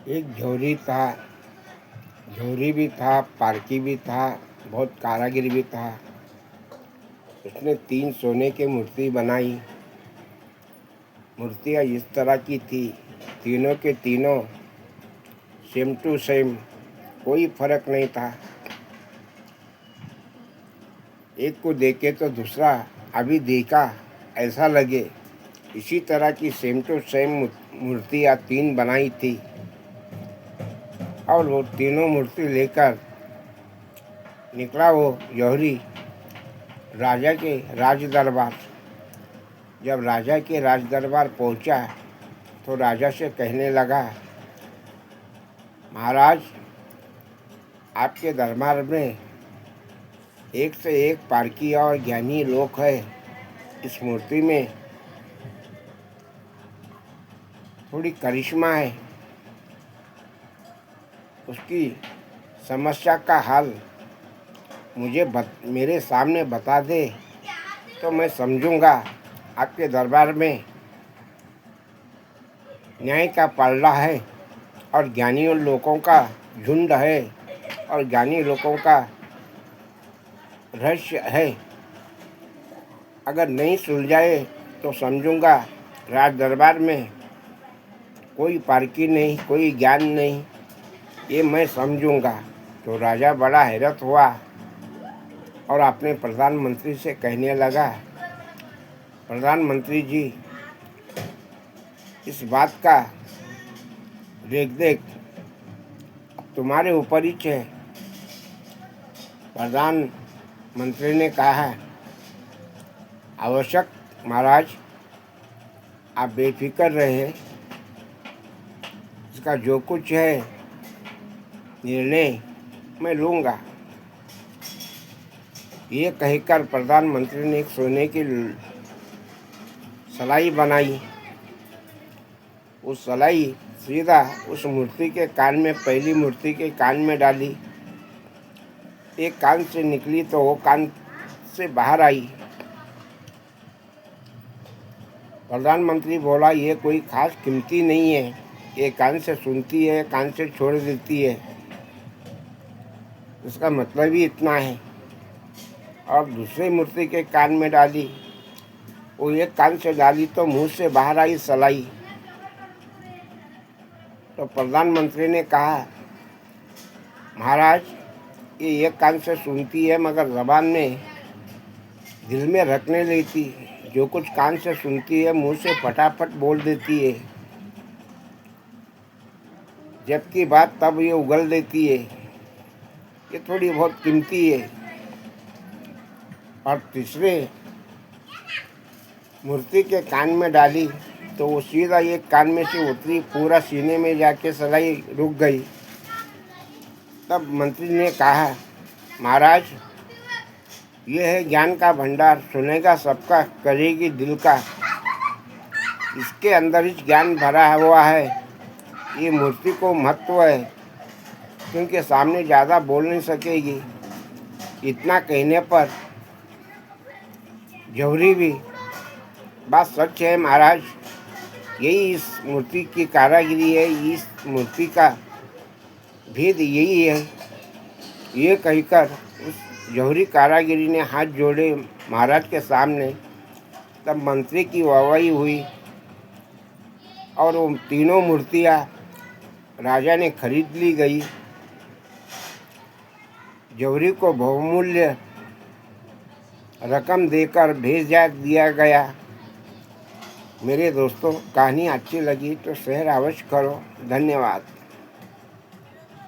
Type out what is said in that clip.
एक झोरी था। झोरी भी था, पारकी भी था, बहुत कारागिर भी था। उसने 3 सोने की मूर्ति बनाई। मूर्तियाँ इस तरह की थी, तीनों के तीनों सेम टू सेम, कोई फर्क नहीं था। एक को देखे तो दूसरा अभी देखा ऐसा लगे। इसी तरह की सेम टू सेम मूर्तियाँ 3 बनाई थी और वो तीनों मूर्ति लेकर निकला वो जौहरी राजा के राज दरबार। जब राजा के राज दरबार पहुंचा तो राजा से कहने लगा, महाराज, आपके दरबार में एक से एक पारकी और ज्ञानी लोग है। इस मूर्ति में थोड़ी करिश्मा है। उसकी समस्या का हल मुझे मेरे सामने बता दे तो मैं समझूंगा आपके दरबार में न्याय का पलड़ा है और ज्ञानी लोगों का झुंड है और ज्ञानी लोगों का रहस्य है। अगर नहीं सुलझाए तो समझूंगा राज दरबार में कोई पारकी नहीं, कोई ज्ञान नहीं, ये मैं समझूंगा। तो राजा बड़ा हैरत हुआ और अपने प्रधानमंत्री से कहने लगा, प्रधानमंत्री जी, इस बात का देख तुम्हारे ऊपर ही है। प्रधानमंत्री ने कहा, आवश्यक महाराज, आप बेफिक्र रहे, इसका जो कुछ है निर्णय मैं लूँगा। ये कहकर प्रधानमंत्री ने एक सोने की सलाई बनाई। उस सलाई सीधा उस मूर्ति के कान में, पहली मूर्ति के कान में डाली। एक कान से निकली तो वो कान से बाहर आई। प्रधानमंत्री बोला, ये कोई खास कीमती नहीं है, ये कान से सुनती है, कान से छोड़ देती है, इसका मतलब ही इतना है। और दूसरी मूर्ति के कान में डाली, वो एक कान से डाली तो मुंह से बाहर आई सलाई। तो प्रधानमंत्री ने कहा, महाराज, ये एक कान से सुनती है मगर ज़बान में, दिल में रखने लेती। जो कुछ कान से सुनती है मुंह से फटाफट बोल देती है, जबकि बात तब ये उगल देती है। ये थोड़ी बहुत कीमती है। और तीसरे मूर्ति के कान में डाली तो वो सीधा एक कान में से उतरी, पूरा सीने में जाके सलाई रुक गई। तब मंत्री ने कहा, महाराज, ये है ज्ञान का भंडार, सुनेगा सबका, करेगी दिल का। इसके अंदर ही ज्ञान भरा हुआ है। ये मूर्ति को महत्व है क्योंकि सामने ज़्यादा बोल नहीं सकेगी। इतना कहने पर जौहरी भी, बात सच है महाराज, यही इस मूर्ति की कारागिरी है, इस मूर्ति का भेद यही है। ये कहकर उस जौहरी कारागिरी ने हाथ जोड़े महाराज के सामने। तब मंत्री की वाहवाही हुई और वो तीनों मूर्तियाँ राजा ने खरीद ली गई। जौहरी को बहुमूल्य रकम देकर भेज दिया गया। मेरे दोस्तों, कहानी अच्छी लगी तो शेयर अवश्य करो। धन्यवाद।